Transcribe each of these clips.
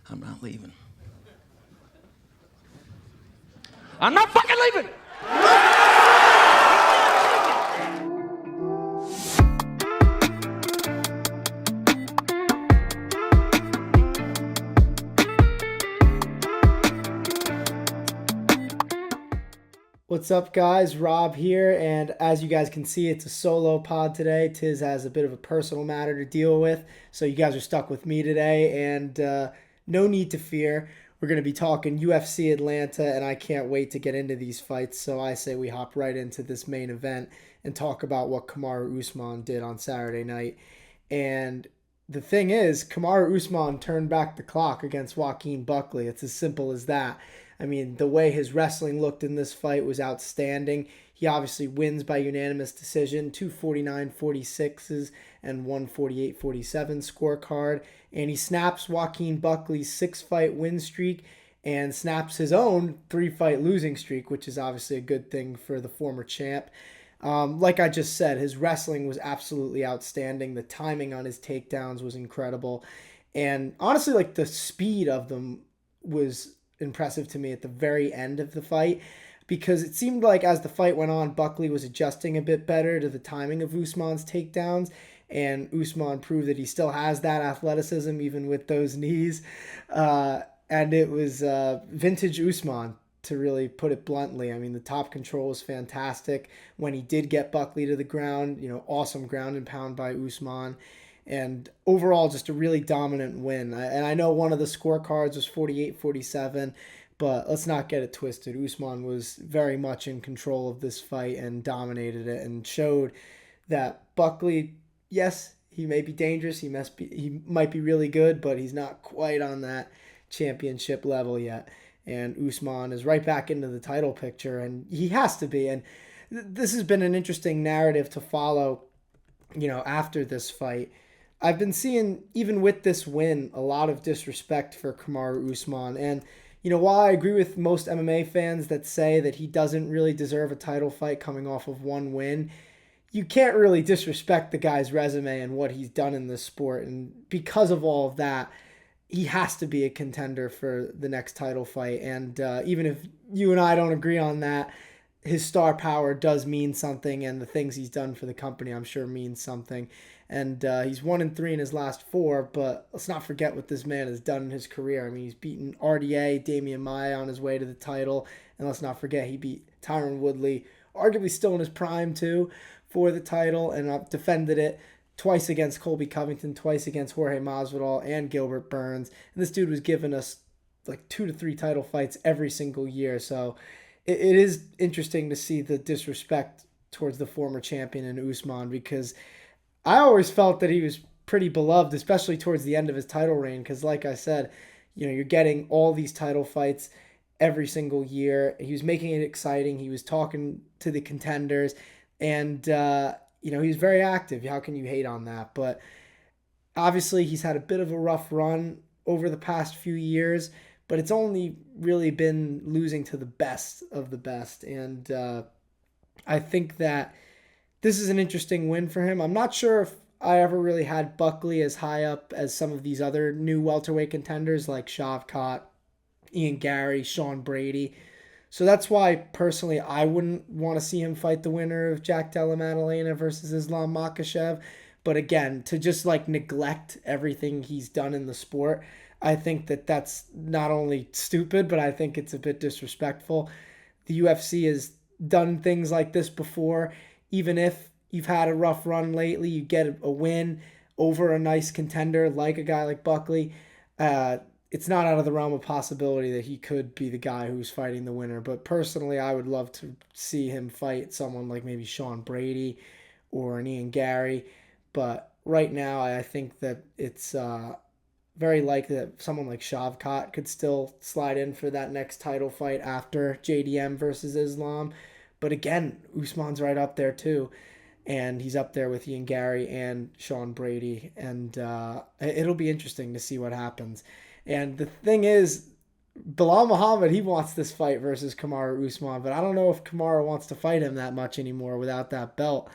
I'm not leaving. I'm not fucking leaving! What's up, guys? Rob here, and as you guys can see, it's a solo pod today. Tiz has a bit of a personal matter to deal with, so you guys are stuck with me today, and no need to fear. We're going to be talking UFC Atlanta, and I can't wait to get into these fights, so I say we hop right into this main event and talk about what Kamaru Usman did on Saturday night. And the thing is, Kamaru Usman turned back the clock against Joaquin Buckley. It's as simple as that. I mean, the way his wrestling looked in this fight was outstanding. He obviously wins by unanimous decision, 249-46s and 148-47 scorecard. And he snaps Joaquin Buckley's 6-fight win streak and snaps his own 3-fight losing streak, which is obviously a good thing for the former champ. Like I just said, his wrestling was absolutely outstanding. The timing on his takedowns was incredible. And honestly, like, the speed of them was impressive to me at the very end of the fight, because it seemed like as the fight went on, Buckley was adjusting a bit better to the timing of Usman's takedowns, and Usman proved that he still has that athleticism even with those knees. And it was vintage Usman, to really put it bluntly. I mean, the top control was fantastic. When he did get Buckley to the ground, awesome ground and pound by Usman. And overall, just a really dominant win. And I know one of the scorecards was 48-47, but let's not get it twisted. Usman was very much in control of this fight and dominated it and showed that Buckley, yes, he may be dangerous. He might be really good, but he's not quite on that championship level yet. And Usman is right back into the title picture, and he has to be. And this has been an interesting narrative to follow, after this fight. I've been seeing, even with this win, a lot of disrespect for Kamaru Usman. And, while I agree with most MMA fans that say that he doesn't really deserve a title fight coming off of one win, you can't really disrespect the guy's resume and what he's done in this sport. And because of all of that, he has to be a contender for the next title fight. And even if you and I don't agree on that, his star power does mean something, and the things he's done for the company, I'm sure, means something. And he's 1-3 in his last 4, but let's not forget what this man has done in his career. I mean, he's beaten RDA, Damian Maia on his way to the title, and let's not forget he beat Tyron Woodley, arguably still in his prime too, for the title, and defended it twice against Colby Covington, twice against Jorge Masvidal and Gilbert Burns. And this dude was giving us like 2 to 3 title fights every single year. So it is interesting to see the disrespect towards the former champion in Usman, because I always felt that he was pretty beloved, especially towards the end of his title reign. Because like I said, you're getting all these title fights every single year. He was making it exciting. He was talking to the contenders, and he was very active. How can you hate on that? But obviously he's had a bit of a rough run over the past few years, but it's only really been losing to the best of the best. And I think that this is an interesting win for him. I'm not sure if I ever really had Buckley as high up as some of these other new welterweight contenders like Shavkat, Ian Gary, Sean Brady. So that's why, personally, I wouldn't want to see him fight the winner of Jack Della Maddalena versus Islam Makhachev. But again, to just neglect everything he's done in the sport, I think that that's not only stupid, but I think it's a bit disrespectful. The UFC has done things like this before. Even if you've had a rough run lately, you get a win over a nice contender like a guy like Buckley. It's not out of the realm of possibility that he could be the guy who's fighting the winner. But personally, I would love to see him fight someone like maybe Sean Brady or an Ian Gary. But right now, I think that it's very likely that someone like Shavkat could still slide in for that next title fight after JDM versus Islam. But again, Usman's right up there too. And he's up there with Ian Gary and Sean Brady. And it'll be interesting to see what happens. And the thing is, Bilal Muhammad, he wants this fight versus Kamaru Usman. But I don't know if Kamaru wants to fight him that much anymore without that belt.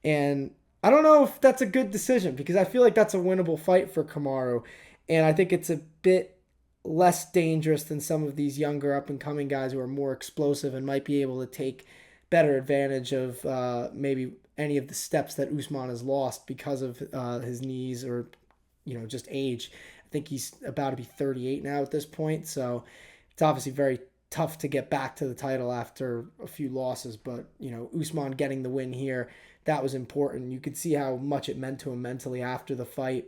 And I don't know if that's a good decision, because I feel like that's a winnable fight for Kamaru. And I think it's a bit less dangerous than some of these younger up-and-coming guys who are more explosive and might be able to take better advantage of maybe any of the steps that Usman has lost because of his knees or, just age. I think he's about to be 38 now at this point, so it's obviously very tough to get back to the title after a few losses, but, Usman getting the win here, that was important. You could see how much it meant to him mentally after the fight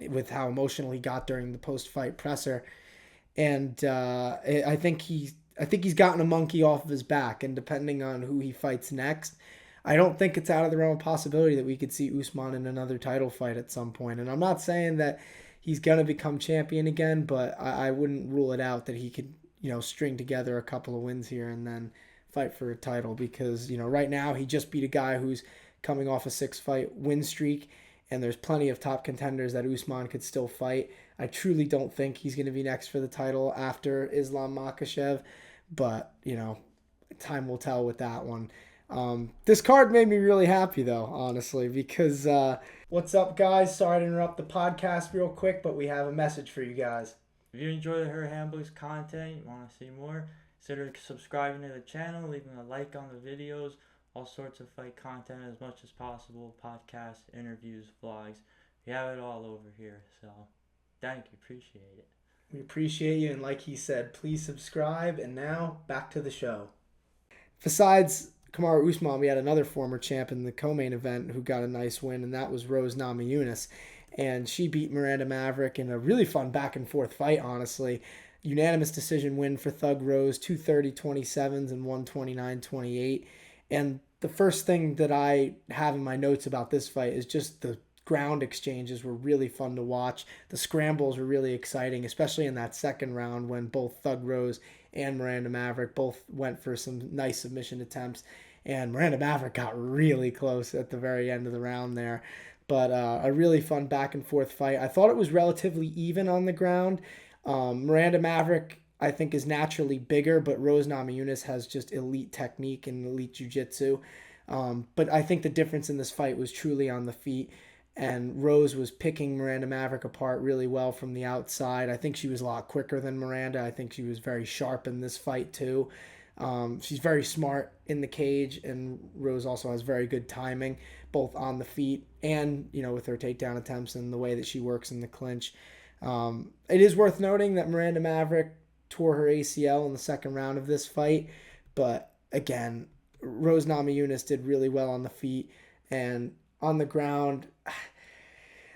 with how emotional he got during the post-fight presser. And I think he's gotten a monkey off of his back, and depending on who he fights next, I don't think it's out of the realm of possibility that we could see Usman in another title fight at some point. And I'm not saying that he's going to become champion again, but I wouldn't rule it out that he could, string together a couple of wins here and then fight for a title, because, right now he just beat a guy who's coming off a 6-fight win streak, and there's plenty of top contenders that Usman could still fight. I truly don't think he's going to be next for the title after Islam Makhachev, but, time will tell with that one. This card made me really happy, though, honestly, because what's up, guys? Sorry to interrupt the podcast real quick, but we have a message for you guys. If you enjoy her handbook's content, you want to see more, consider subscribing to the channel, leaving a like on the videos, all sorts of fight content as much as possible, podcasts, interviews, vlogs. We have it all over here, so thank you, appreciate it. We appreciate you, and like he said, please subscribe. And now, back to the show. Besides Kamaru Usman, we had another former champ in the co-main event who got a nice win, and that was Rose Namajunas. And she beat Miranda Maverick in a really fun back-and-forth fight, honestly. Unanimous decision win for Thug Rose, 230-27s and 129-28. And the first thing that I have in my notes about this fight is just the ground exchanges were really fun to watch. The scrambles were really exciting, especially in that second round when both Thug Rose and Miranda Maverick both went for some nice submission attempts. And Miranda Maverick got really close at the very end of the round there. But a really fun back-and-forth fight. I thought it was relatively even on the ground. Miranda Maverick, I think, is naturally bigger, but Rose Namajunas has just elite technique and elite jiu-jitsu. But I think the difference in this fight was truly on the feet, and Rose was picking Miranda Maverick apart really well from the outside. I think she was a lot quicker than Miranda. I think she was very sharp in this fight too. She's very smart in the cage, and Rose also has very good timing, both on the feet and, with her takedown attempts and the way that she works in the clinch. It is worth noting that Miranda Maverick tore her ACL in the second round of this fight, but again, Rose Namajunas did really well on the feet, and on the ground,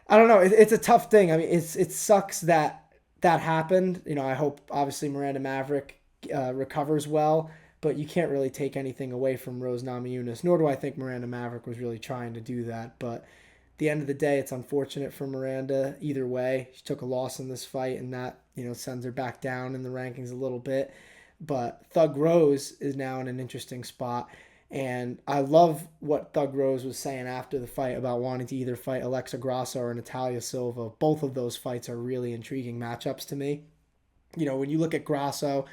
I don't know. It's a tough thing. I mean, it sucks that happened. I hope obviously Miranda Maverick recovers well, but you can't really take anything away from Rose Namajunas, nor do I think Miranda Maverick was really trying to do that. But at the end of the day, it's unfortunate for Miranda either way. She took a loss in this fight, and that, sends her back down in the rankings a little bit. But Thug Rose is now in an interesting spot. And I love what Thug Rose was saying after the fight about wanting to either fight Alexa Grasso or Natalia Silva. Both of those fights are really intriguing matchups to me. When you look at Grasso,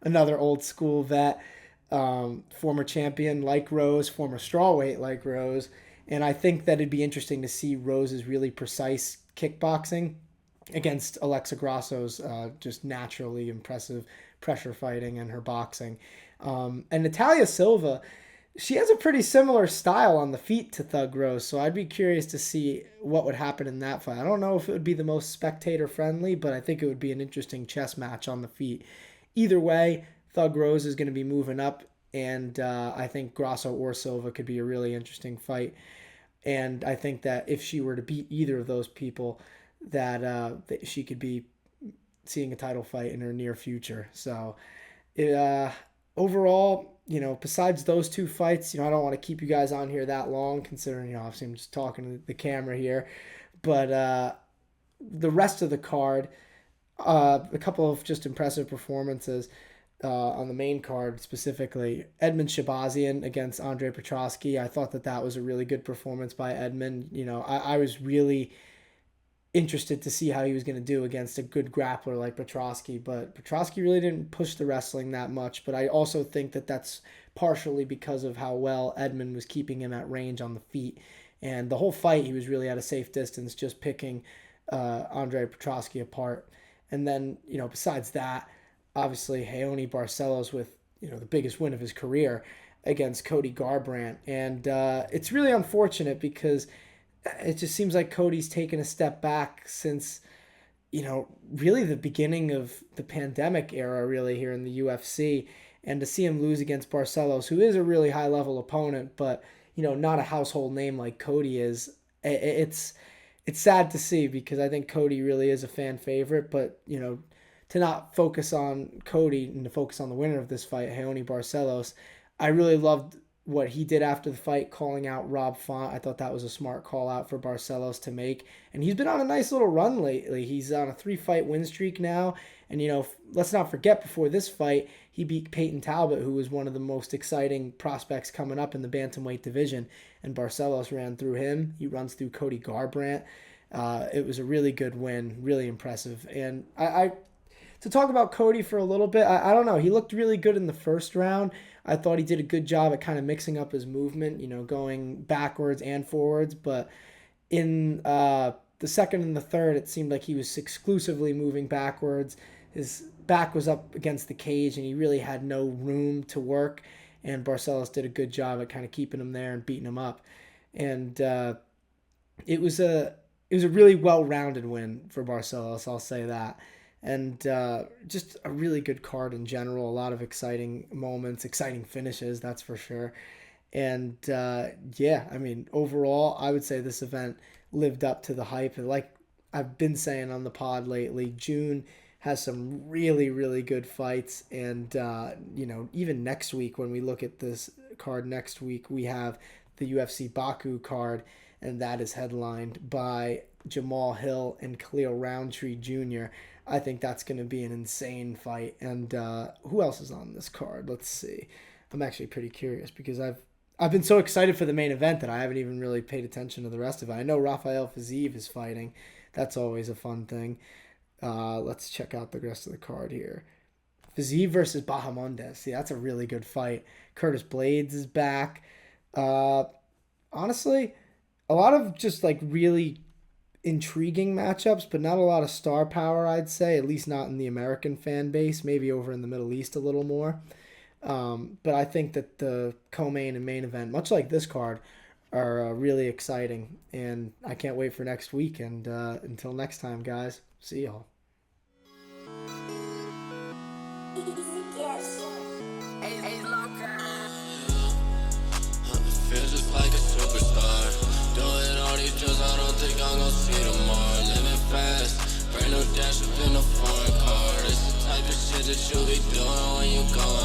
another old school vet, former champion like Rose, former strawweight like Rose, and I think that it'd be interesting to see Rose's really precise kickboxing against Alexa Grasso's just naturally impressive pressure fighting and her boxing. And Natalia Silva, she has a pretty similar style on the feet to Thug Rose, so I'd be curious to see what would happen in that fight. I don't know if it would be the most spectator-friendly, but I think it would be an interesting chess match on the feet. Either way, Thug Rose is going to be moving up, and I think Grasso or Silva could be a really interesting fight. And I think that if she were to beat either of those people, that she could be seeing a title fight in her near future. So overall, besides those two fights, I don't want to keep you guys on here that long, considering, obviously I'm just talking to the camera here. But the rest of the card, a couple of just impressive performances on the main card, specifically Edmund Shabazian against Andre Petroski. I thought that was a really good performance by Edmund. I was really interested to see how he was going to do against a good grappler like Petroski, but Petroski really didn't push the wrestling that much. But I also think that that's partially because of how well Edmund was keeping him at range on the feet. And the whole fight, he was really at a safe distance, just picking Andre Petroski apart. And then, besides that, obviously Raoni Barcelos with, the biggest win of his career against Cody Garbrandt. And it's really unfortunate because it just seems like Cody's taken a step back since, really the beginning of the pandemic era, really, here in the UFC. And to see him lose against Barcelos, who is a really high-level opponent, but, not a household name like Cody is, it's sad to see because I think Cody really is a fan favorite. But, to not focus on Cody and to focus on the winner of this fight, Raoni Barcelos, I really loved what he did after the fight, calling out Rob Font. I thought that was a smart call out for Barcelos to make. And he's been on a nice little run lately. He's on a 3-fight win streak now. And, let's not forget, before this fight, he beat Peyton Talbot, who was one of the most exciting prospects coming up in the bantamweight division. And Barcelos ran through him. He runs through Cody Garbrandt. It was a really good win, really impressive. And to talk about Cody for a little bit, I don't know. He looked really good in the first round. I thought he did a good job at kind of mixing up his movement, going backwards and forwards. But in the second and the third, it seemed like he was exclusively moving backwards. His back was up against the cage, and he really had no room to work. And Barcelos did a good job at kind of keeping him there and beating him up. And it was a really well-rounded win for Barcelos, I'll say that. And just a really good card in general. A lot of exciting moments, exciting finishes, that's for sure. And overall, I would say this event lived up to the hype. And like I've been saying on the pod lately, June has some really, really good fights. And, even next week, when we look at this card next week, we have the UFC Baku card, and that is headlined by Jamal Hill and Khalil Roundtree Jr. I think that's going to be an insane fight. And who else is on this card? Let's see. I'm actually pretty curious because I've been so excited for the main event that I haven't even really paid attention to the rest of it. I know Rafael Fiziev is fighting. That's always a fun thing. Let's check out the rest of the card here. Fiziev versus Bahamondes. See, that's a really good fight. Curtis Blades is back. Honestly, a lot of just like really intriguing matchups, but not a lot of star power, I'd say, at least not in the American fan base, maybe over in the Middle East a little more. But I think that the co-main and main event, much like this card, are really exciting, and I can't wait for next week. And until next time, guys, see y'all. Feel just like a superstar. Doing all these drugs, I don't think I'm gonna see tomorrow. Living fast, brand new dash up in a foreign car. It's the type of shit that you be doing when you gone.